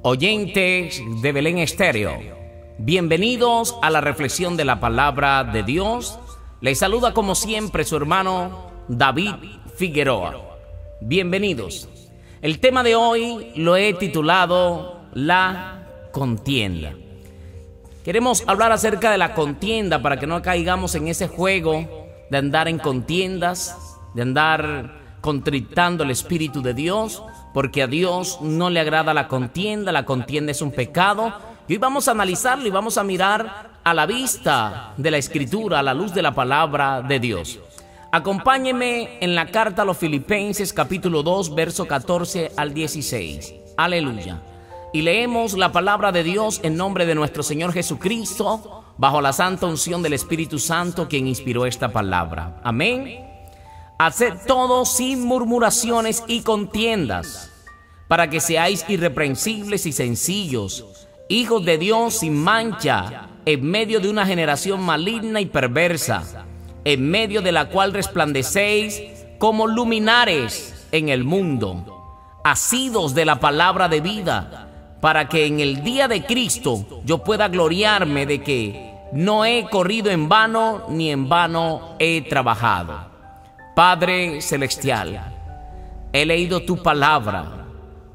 Oyentes de Belén Estéreo, bienvenidos a la reflexión de la palabra de Dios. Les saluda como siempre su hermano David Figueroa. Bienvenidos. El tema de hoy lo he titulado La contienda. Queremos hablar acerca de la contienda para que no caigamos en ese juego de andar en contiendas, de andar contritando el Espíritu de Dios, porque a Dios no le agrada la contienda es un pecado. Y hoy vamos a analizarlo y vamos a mirar a la vista de la Escritura, a la luz de la palabra de Dios. Acompáñeme en la carta a los Filipenses capítulo 2, verso 14 al 16. Aleluya. Y leemos la palabra de Dios en nombre de nuestro Señor Jesucristo, bajo la santa unción del Espíritu Santo, quien inspiró esta palabra. Amén. Haced todo sin murmuraciones y contiendas, para que seáis irreprensibles y sencillos, hijos de Dios sin mancha, en medio de una generación maligna y perversa, en medio de la cual resplandecéis como luminares en el mundo, asidos de la palabra de vida, para que en el día de Cristo yo pueda gloriarme de que no he corrido en vano, ni en vano he trabajado. Padre Celestial, he leído tu palabra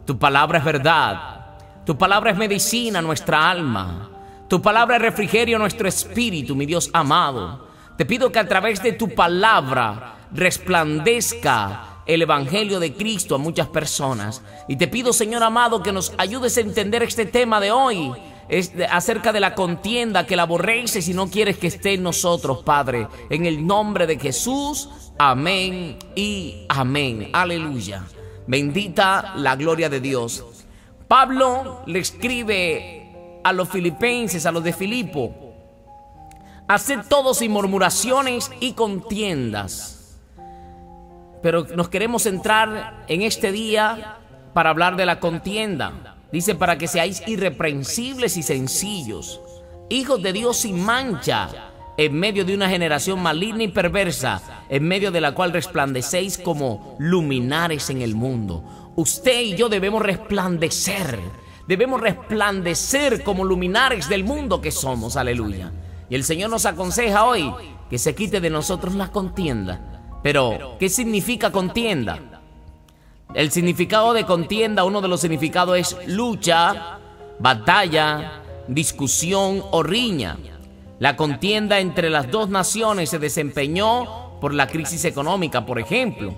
es verdad, tu palabra es medicina a nuestra alma, tu palabra es refrigerio a nuestro espíritu, mi Dios amado. Te pido que a través de tu palabra resplandezca el Evangelio de Cristo a muchas personas. Y te pido, Señor amado, que nos ayudes a entender este tema de hoy, es acerca de la contienda, que la aborreces y no quieres que esté en nosotros, Padre. En el nombre de Jesús, amén y amén. Aleluya. Bendita la gloria de Dios. Pablo le escribe a los filipenses, a los de Filipo: haced todo sin murmuraciones y contiendas. Pero nos queremos centrar en este día para hablar de la contienda. Dice: para que seáis irreprensibles y sencillos, hijos de Dios sin mancha, en medio de una generación maligna y perversa, en medio de la cual resplandecéis como luminares en el mundo. Usted y yo debemos resplandecer como luminares del mundo que somos. Aleluya. Y el Señor nos aconseja hoy que se quite de nosotros la contienda. Pero, ¿qué significa contienda? El significado de contienda, uno de los significados es lucha, batalla, discusión o riña. La contienda entre las dos naciones se desempeñó por la crisis económica, por ejemplo.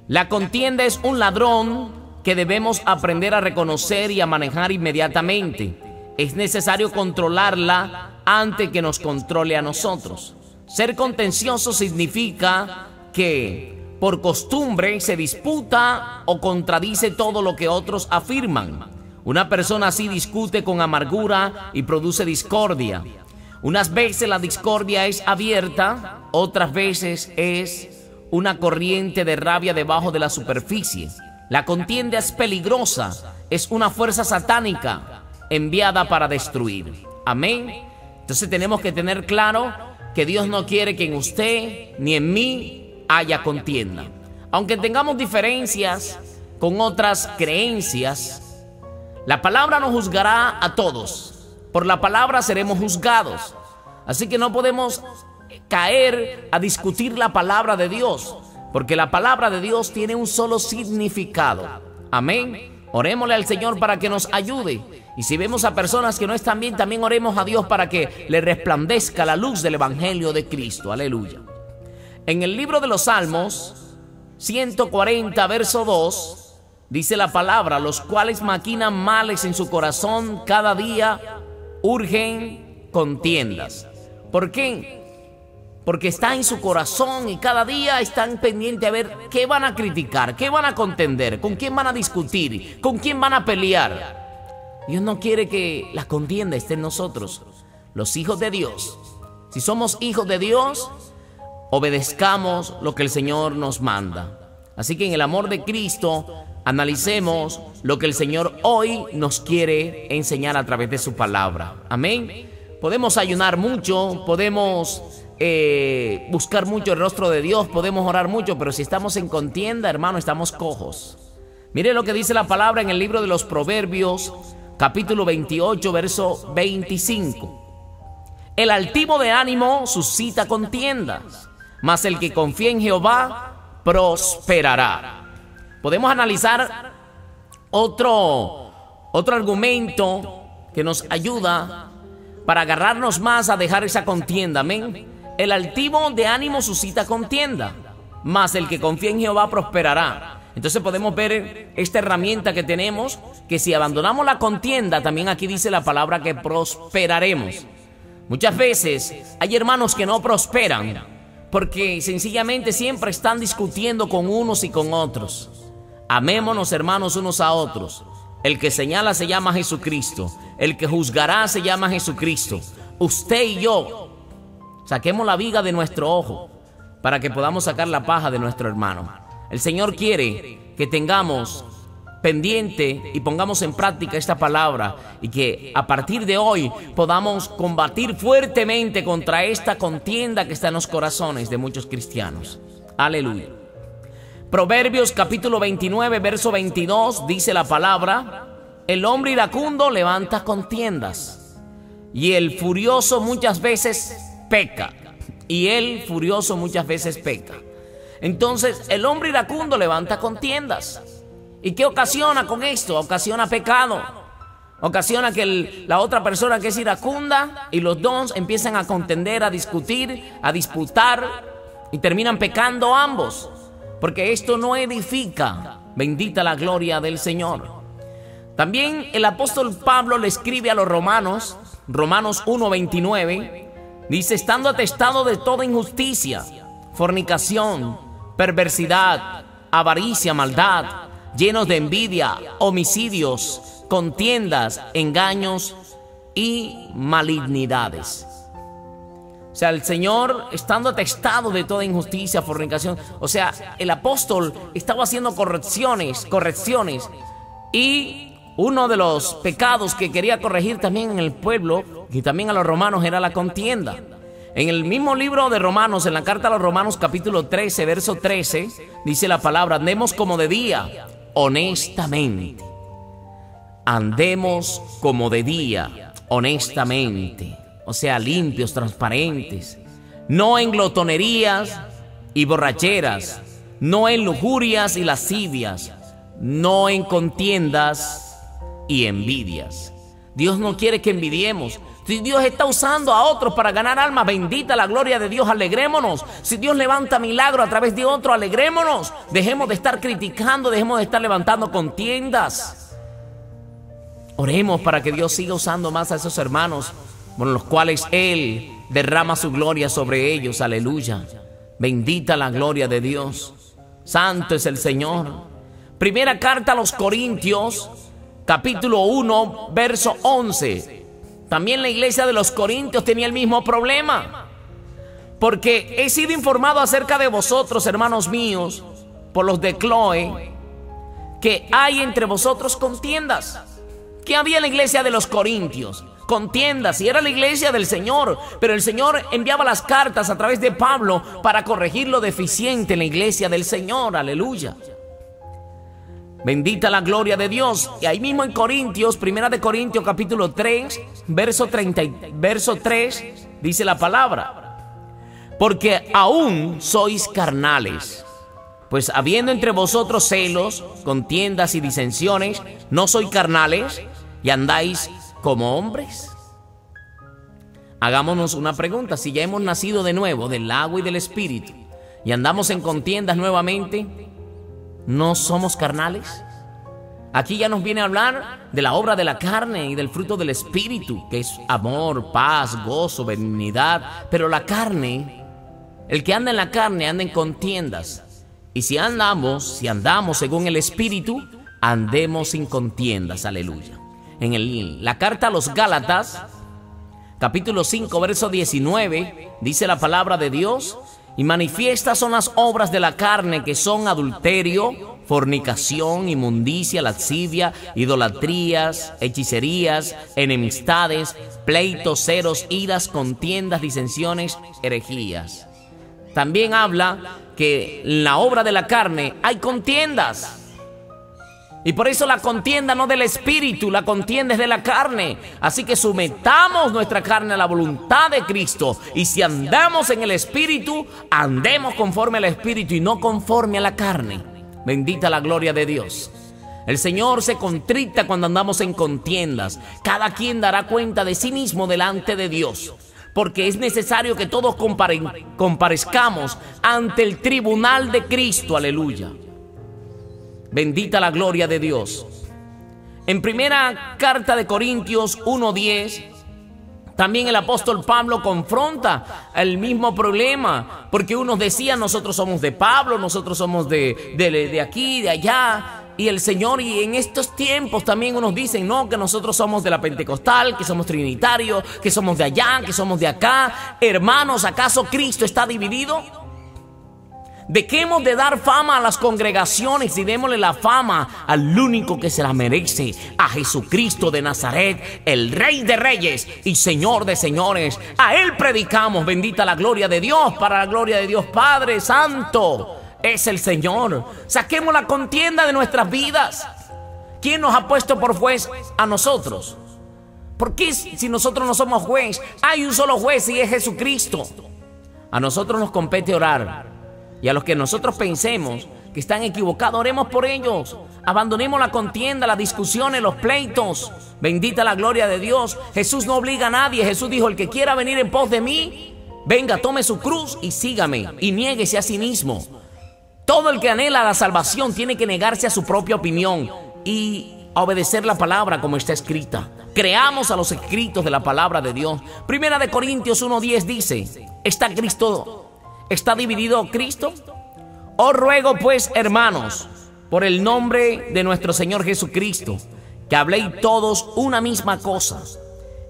La contienda es un ladrón que debemos aprender a reconocer y a manejar inmediatamente. Es necesario controlarla antes que nos controle a nosotros. Ser contencioso significa que por costumbre se disputa o contradice todo lo que otros afirman. Una persona así discute con amargura y produce discordia. Unas veces la discordia es abierta, otras veces es una corriente de rabia debajo de la superficie. La contienda es peligrosa, es una fuerza satánica enviada para destruir. Amén. Entonces tenemos que tener claro que Dios no quiere que en usted ni en mí haya contienda. Aunque tengamos diferencias con otras creencias, la palabra nos juzgará a todos. Por la palabra seremos juzgados. Así que no podemos caer a discutir la palabra de Dios, porque la palabra de Dios tiene un solo significado. Amén. Orémosle al Señor para que nos ayude. Y si vemos a personas que no están bien, también oremos a Dios para que le resplandezca la luz del Evangelio de Cristo. Aleluya. En el libro de los Salmos 140, verso 2, dice la palabra: los cuales maquinan males en su corazón, cada día urgen contiendas. ¿Por qué? Porque está en su corazón y cada día están pendientes a ver qué van a criticar, qué van a contender, con quién van a discutir, con quién van a pelear. Dios no quiere que la contienda esté en nosotros, los hijos de Dios. Si somos hijos de Dios, obedezcamos lo que el Señor nos manda. Así que en el amor de Cristo, analicemos lo que el Señor hoy nos quiere enseñar a través de su palabra. Amén. Podemos ayunar mucho, podemos buscar mucho el rostro de Dios, podemos orar mucho, pero si estamos en contienda, hermano, estamos cojos. Mire lo que dice la palabra en el libro de los Proverbios, capítulo 28, verso 25. El altivo de ánimo suscita contiendas, mas el que confía en Jehová prosperará. Podemos analizar otro argumento que nos ayuda para agarrarnos más a dejar esa contienda. Amén. El altivo de ánimo suscita contienda, mas el que confía en Jehová prosperará. Entonces podemos ver esta herramienta que tenemos, que si abandonamos la contienda, también aquí dice la palabra que prosperaremos. Muchas veces hay hermanos que no prosperan porque sencillamente siempre están discutiendo con unos y con otros. Amémonos, hermanos, unos a otros. El que señala se llama Jesucristo. El que juzgará se llama Jesucristo. Usted y yo, saquemos la viga de nuestro ojo para que podamos sacar la paja de nuestro hermano. El Señor quiere que tengamos pendiente y pongamos en práctica esta palabra, y que a partir de hoy podamos combatir fuertemente contra esta contienda que está en los corazones de muchos cristianos. Aleluya. Proverbios capítulo 29, verso 22, dice la palabra: el hombre iracundo levanta contiendas, y el furioso muchas veces peca. Entonces, el hombre iracundo levanta contiendas. ¿Y qué ocasiona con esto? Ocasiona pecado. Ocasiona que la otra persona que es iracunda y los dos empiezan a contender, a discutir, a disputar, y terminan pecando ambos, porque esto no edifica. Bendita la gloria del Señor. También el apóstol Pablo le escribe a los Romanos 1:29, dice: estando atestado de toda injusticia, fornicación, perversidad, avaricia, maldad, llenos de envidia, homicidios, contiendas, engaños y malignidades. O sea, el Señor, estando atestado de toda injusticia, fornicación, o sea, el apóstol estaba haciendo correcciones, y uno de los pecados que quería corregir también en el pueblo y también a los romanos era la contienda. En el mismo libro de Romanos, en la carta a los Romanos capítulo 13, verso 13, dice la palabra: andemos como de día, honestamente. Andemos como de día, honestamente. O sea, limpios, transparentes. No en glotonerías y borracheras, no en lujurias y lascivias, no en contiendas y envidias. Dios no quiere que envidiemos. Si Dios está usando a otros para ganar almas, bendita la gloria de Dios, alegrémonos. Si Dios levanta milagro a través de otro, alegrémonos. Dejemos de estar criticando, dejemos de estar levantando contiendas. Oremos para que Dios siga usando más a esos hermanos, por los cuales Él derrama su gloria sobre ellos. Aleluya. Bendita la gloria de Dios. Santo es el Señor. Primera carta a los Corintios, capítulo 1, verso 11. También la iglesia de los Corintios tenía el mismo problema. Porque he sido informado acerca de vosotros, hermanos míos, por los de Cloe, que hay entre vosotros contiendas. ¿Qué había en la iglesia de los Corintios? Contiendas, y era la iglesia del Señor, pero el Señor enviaba las cartas a través de Pablo para corregir lo deficiente en la iglesia del Señor. Aleluya. Bendita la gloria de Dios. Y ahí mismo en Corintios, primera de Corintios capítulo 3, verso 3, dice la palabra: porque aún sois carnales, pues habiendo entre vosotros celos, contiendas y disensiones, ¿no sois carnales y andáis como hombres? Hagámonos una pregunta: si ya hemos nacido de nuevo del agua y del Espíritu y andamos en contiendas nuevamente, ¿no somos carnales? Aquí ya nos viene a hablar de la obra de la carne y del fruto del Espíritu, que es amor, paz, gozo, benignidad. Pero la carne, el que anda en la carne anda en contiendas. Y si andamos según el Espíritu, andemos sin contiendas. Aleluya. En la carta a los Gálatas, capítulo 5, verso 19, dice la palabra de Dios: y manifiestas son las obras de la carne, que son adulterio, fornicación, inmundicia, lascivia, idolatrías, hechicerías, enemistades, pleitos, ceros, iras, contiendas, disensiones, herejías. También habla que en la obra de la carne hay contiendas. Y por eso la contienda no del espíritu, la contienda es de la carne. Así que sometamos nuestra carne a la voluntad de Cristo. Y si andamos en el espíritu, andemos conforme al espíritu y no conforme a la carne. Bendita la gloria de Dios. El Señor se contrita cuando andamos en contiendas. Cada quien dará cuenta de sí mismo delante de Dios. Porque es necesario que todos comparezcamos ante el tribunal de Cristo. Aleluya. Bendita la gloria de Dios. En primera carta de Corintios 1:10, también el apóstol Pablo confronta el mismo problema, porque unos decían, nosotros somos de Pablo, nosotros somos de aquí, de allá, y el Señor, y en estos tiempos también unos dicen, no, que nosotros somos de la Pentecostal, que somos trinitarios, que somos de allá, que somos de acá. Hermanos, ¿acaso Cristo está dividido? ¿De qué hemos de dar fama a las congregaciones y démosle la fama al único que se la merece, a Jesucristo de Nazaret, el Rey de Reyes y Señor de Señores? A Él predicamos, bendita la gloria de Dios, para la gloria de Dios Padre Santo, es el Señor. Saquemos la contienda de nuestras vidas. ¿Quién nos ha puesto por juez a nosotros? ¿Por qué si nosotros no somos juez? Hay un solo juez y es Jesucristo. A nosotros nos compete orar. Y a los que nosotros pensemos que están equivocados, oremos por ellos. Abandonemos la contienda, las discusiones, los pleitos. Bendita la gloria de Dios. Jesús no obliga a nadie. Jesús dijo, el que quiera venir en pos de mí, venga, tome su cruz y sígame. Y niéguese a sí mismo. Todo el que anhela la salvación tiene que negarse a su propia opinión y a obedecer la palabra como está escrita. Creamos a los escritos de la palabra de Dios. Primera de Corintios 1:10 dice, ¿Está dividido Cristo? Os ruego pues, hermanos, por el nombre de nuestro Señor Jesucristo, que habléis todos una misma cosa,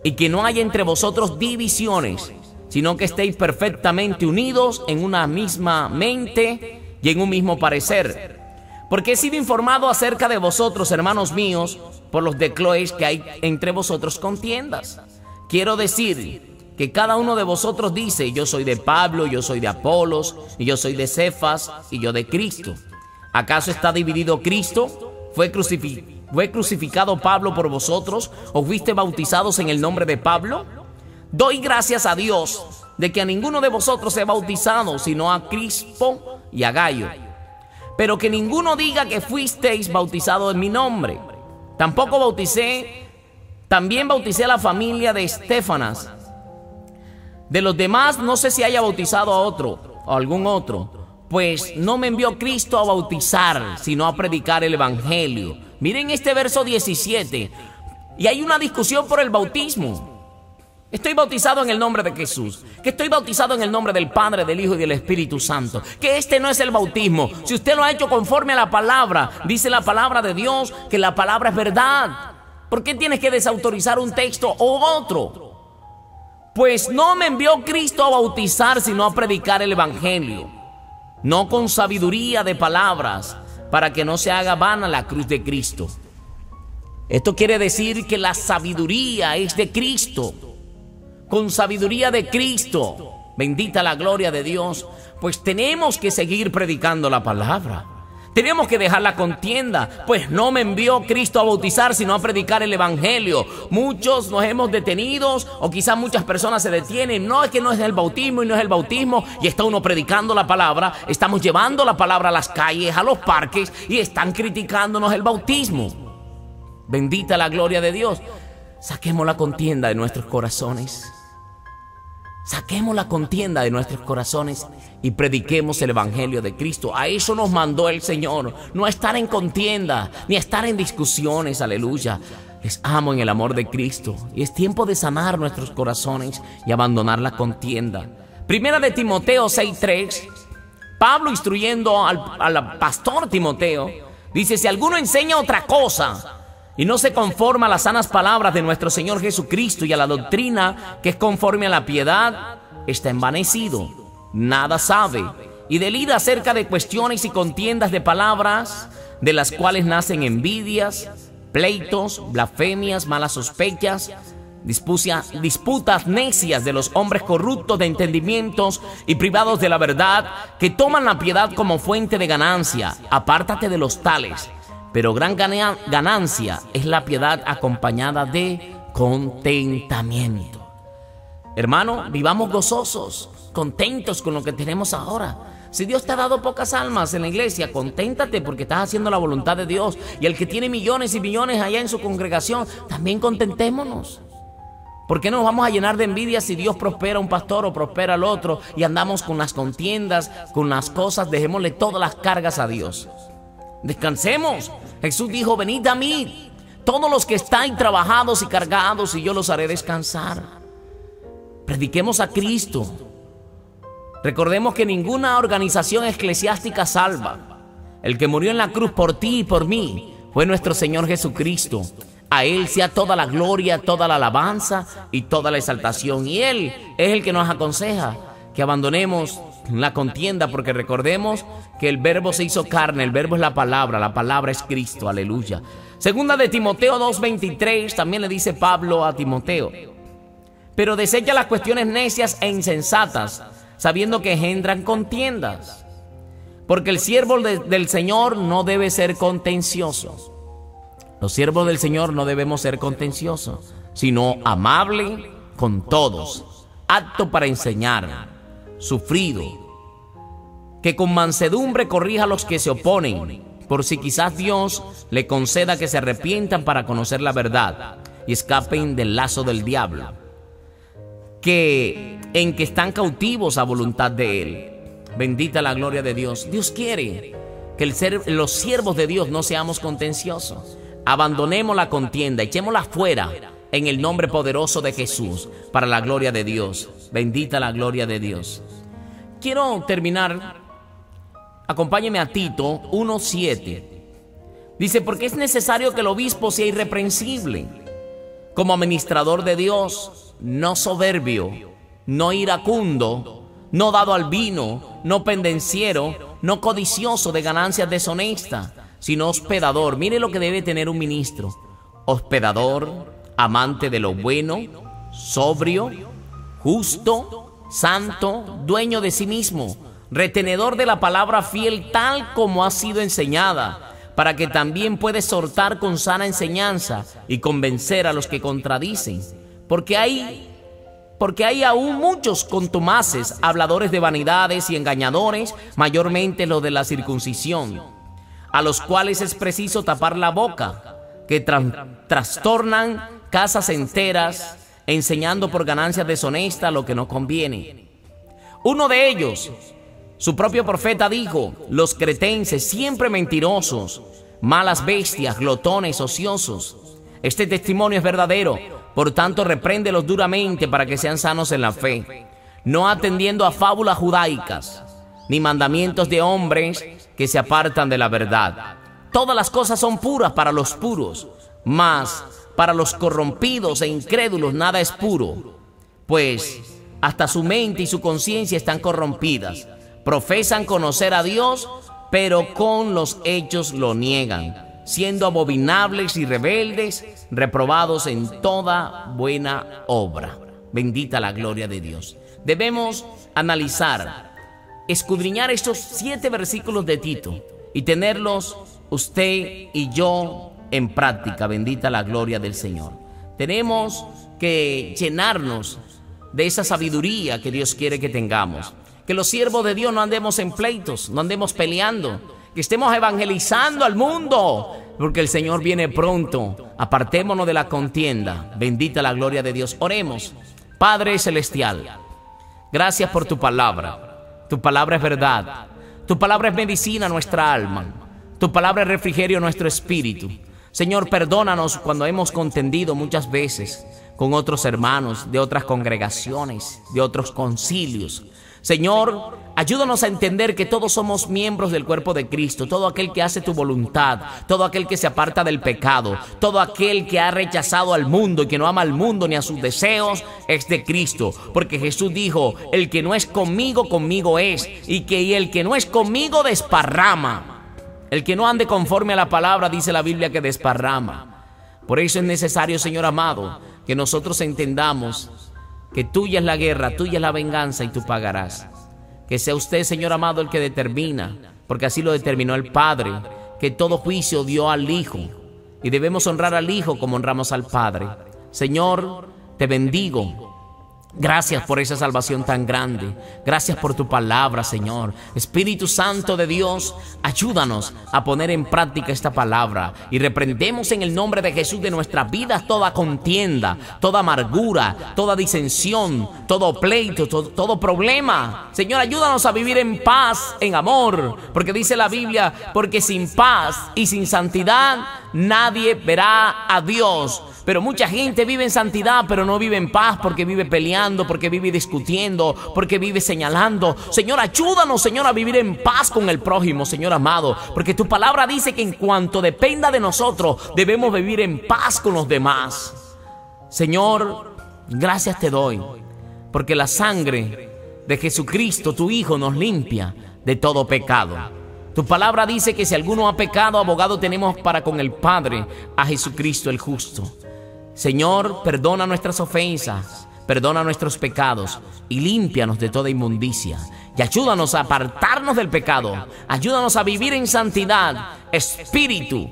y que no haya entre vosotros divisiones, sino que estéis perfectamente unidos en una misma mente y en un mismo parecer. Porque he sido informado acerca de vosotros, hermanos míos, por los de Cloé, que hay entre vosotros contiendas. Quiero decir que cada uno de vosotros dice, yo soy de Pablo, yo soy de Apolos, y yo soy de Cefas, y yo de Cristo. ¿Acaso está dividido Cristo? ¿Fue crucificado Pablo por vosotros? ¿O fuiste bautizados en el nombre de Pablo? Doy gracias a Dios de que a ninguno de vosotros he bautizado, sino a Crispo y a Gayo. Pero que ninguno diga que fuisteis bautizados en mi nombre. También bauticé a la familia de Estéfanas. De los demás no sé si haya bautizado a otro o algún otro, pues no me envió Cristo a bautizar, sino a predicar el evangelio. Miren este verso 17, y hay una discusión por el bautismo. Estoy bautizado en el nombre de Jesús, que estoy bautizado en el nombre del Padre, del Hijo y del Espíritu Santo, que este no es el bautismo. Si usted lo ha hecho conforme a la palabra, dice la palabra de Dios que la palabra es verdad. ¿Por qué tienes que desautorizar un texto u otro? Pues no me envió Cristo a bautizar, sino a predicar el evangelio, no con sabiduría de palabras, para que no se haga vana la cruz de Cristo. Esto quiere decir que la sabiduría es de Cristo, con sabiduría de Cristo. Bendita la gloria de Dios. Pues tenemos que seguir predicando la palabra. Tenemos que dejar la contienda, pues no me envió Cristo a bautizar, sino a predicar el evangelio. Muchos nos hemos detenido, o quizás muchas personas se detienen. No, es que no es el bautismo y no es el bautismo. Y está uno predicando la palabra. Estamos llevando la palabra a las calles, a los parques, y están criticándonos el bautismo. Bendita la gloria de Dios. Saquemos la contienda de nuestros corazones. Saquemos la contienda de nuestros corazones y prediquemos el evangelio de Cristo. A eso nos mandó el Señor, no a estar en contienda, ni a estar en discusiones, aleluya. Les amo en el amor de Cristo y es tiempo de sanar nuestros corazones y abandonar la contienda. Primera de Timoteo 6:3, Pablo instruyendo al pastor Timoteo, dice, si alguno enseña otra cosa y no se conforma a las sanas palabras de nuestro Señor Jesucristo y a la doctrina que es conforme a la piedad, está envanecido, nada sabe, y delira acerca de cuestiones y contiendas de palabras, de las cuales nacen envidias, pleitos, blasfemias, malas sospechas, disputas necias de los hombres corruptos de entendimientos y privados de la verdad, que toman la piedad como fuente de ganancia. Apártate de los tales, pero gran ganancia es la piedad acompañada de contentamiento. Hermano, vivamos gozosos, contentos con lo que tenemos ahora. Si Dios te ha dado pocas almas en la iglesia, conténtate porque estás haciendo la voluntad de Dios. Y el que tiene millones y millones allá en su congregación, también contentémonos. ¿Por qué nos vamos a llenar de envidia si Dios prospera a un pastor o prospera al otro y andamos con las contiendas, con las cosas? Dejémosle todas las cargas a Dios. Descansemos. Jesús dijo: venid a mí, todos los que estáis trabajados y cargados, y yo los haré descansar. Prediquemos a Cristo. Recordemos que ninguna organización eclesiástica salva. El que murió en la cruz por ti y por mí fue nuestro Señor Jesucristo. A Él sea toda la gloria, toda la alabanza y toda la exaltación. Y Él es el que nos aconseja que abandonemos la contienda, porque recordemos que el verbo se hizo carne, el verbo es la palabra es Cristo, aleluya. Segunda de Timoteo 2:23 también le dice Pablo a Timoteo: pero desecha las cuestiones necias e insensatas, sabiendo que engendran contiendas. Porque el siervo del Señor no debe ser contencioso. Los siervos del Señor no debemos ser contenciosos, sino amable con todos, apto para enseñar, sufrido, que con mansedumbre corrija a los que se oponen, por si quizás Dios le conceda que se arrepientan para conocer la verdad y escapen del lazo del diablo, en que están cautivos a voluntad de Él. Bendita la gloria de Dios. Dios quiere que los siervos de Dios no seamos contenciosos. Abandonemos la contienda, echémosla fuera en el nombre poderoso de Jesús, para la gloria de Dios. Bendita la gloria de Dios. Quiero terminar. Acompáñeme a Tito 1:7. Dice: porque es necesario que el obispo sea irreprensible, como administrador de Dios, no soberbio, no iracundo, no dado al vino, no pendenciero, no codicioso de ganancias deshonestas, sino hospedador. Mire lo que debe tener un ministro: hospedador, amante de lo bueno, sobrio, justo, santo, dueño de sí mismo, retenedor de la palabra fiel tal como ha sido enseñada, para que también pueda exhortar con sana enseñanza y convencer a los que contradicen. Porque hay aún muchos contumaces, habladores de vanidades y engañadores, mayormente los de la circuncisión, a los cuales es preciso tapar la boca, que trastornan casas enteras, enseñando por ganancias deshonestas lo que no conviene. Uno de ellos, su propio profeta, dijo: los cretenses, siempre mentirosos, malas bestias, glotones, ociosos. Este testimonio es verdadero. Por tanto, repréndelos duramente para que sean sanos en la fe, no atendiendo a fábulas judaicas, ni mandamientos de hombres que se apartan de la verdad. Todas las cosas son puras para los puros, mas para los corrompidos e incrédulos nada es puro, pues hasta su mente y su conciencia están corrompidas. Profesan conocer a Dios, pero con los hechos lo niegan, siendo abominables y rebeldes, reprobados en toda buena obra. Bendita la gloria de Dios. Debemos analizar, escudriñar estos 7 versículos de Tito y tenerlos usted y yo en práctica. Bendita la gloria del Señor. Tenemos que llenarnos de esa sabiduría que Dios quiere que tengamos. Que los siervos de Dios no andemos en pleitos, no andemos peleando, que estemos evangelizando al mundo, porque el Señor viene pronto. Apartémonos de la contienda. Bendita la gloria de Dios. Oremos. Padre celestial, gracias por tu palabra. Tu palabra es verdad. Tu palabra es medicina a nuestra alma. Tu palabra es refrigerio a nuestro espíritu. Señor, perdónanos cuando hemos contendido muchas veces con otros hermanos de otras congregaciones, de otros concilios. Señor, ayúdanos a entender que todos somos miembros del cuerpo de Cristo. Todo aquel que hace tu voluntad, todo aquel que se aparta del pecado, todo aquel que ha rechazado al mundo y que no ama al mundo ni a sus deseos, es de Cristo. Porque Jesús dijo: el que no es conmigo, conmigo es, y el que no es conmigo desparrama. El que no ande conforme a la palabra, dice la Biblia, que desparrama. Por eso es necesario, Señor amado, que nosotros entendamos que tuya es la guerra, tuya es la venganza y tú pagarás. Que sea usted, Señor amado, el que determina, porque así lo determinó el Padre, que todo juicio dio al Hijo, y debemos honrar al Hijo como honramos al Padre. Señor, te bendigo. Gracias por esa salvación tan grande. Gracias por tu palabra, Señor. Espíritu Santo de Dios, ayúdanos a poner en práctica esta palabra. Y reprendemos en el nombre de Jesús de nuestras vidas toda contienda, toda amargura, toda disensión, todo pleito, todo problema. Señor, ayúdanos a vivir en paz, en amor. Porque dice la Biblia, porque sin paz y sin santidad nadie verá a Dios. Pero mucha gente vive en santidad, pero no vive en paz, porque vive peleando, porque vive discutiendo, porque vive señalando. Señor, ayúdanos, Señor, a vivir en paz con el prójimo, Señor amado. Porque tu palabra dice que en cuanto dependa de nosotros, debemos vivir en paz con los demás. Señor, gracias te doy, porque la sangre de Jesucristo, tu Hijo, nos limpia de todo pecado. Tu palabra dice que si alguno ha pecado, abogado tenemos para con el Padre, a Jesucristo el justo. Señor, perdona nuestras ofensas, perdona nuestros pecados y límpianos de toda inmundicia. Y ayúdanos a apartarnos del pecado. Ayúdanos a vivir en santidad, espíritu,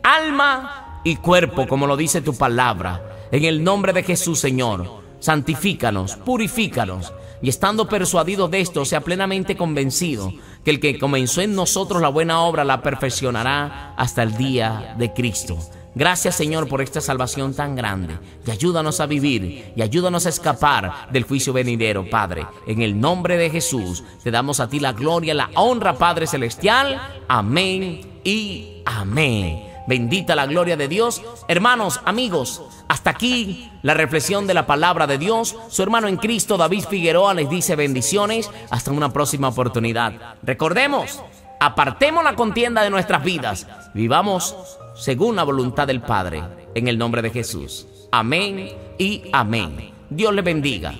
alma y cuerpo, como lo dice tu palabra. En el nombre de Jesús, Señor, santifícanos, purifícanos. Y estando persuadidos de esto, sea plenamente convencido que el que comenzó en nosotros la buena obra la perfeccionará hasta el día de Cristo. Gracias, Señor, por esta salvación tan grande. Y ayúdanos a vivir y ayúdanos a escapar del juicio venidero, Padre. En el nombre de Jesús, te damos a ti la gloria, la honra, Padre Celestial. Amén y amén. Bendita la gloria de Dios. Hermanos, amigos, hasta aquí la reflexión de la palabra de Dios. Su hermano en Cristo, David Figueroa, les dice bendiciones. Hasta una próxima oportunidad. Recordemos, apartemos la contienda de nuestras vidas. Vivamos según la voluntad del Padre. En el nombre de Jesús. Amén y amén. Dios les bendiga.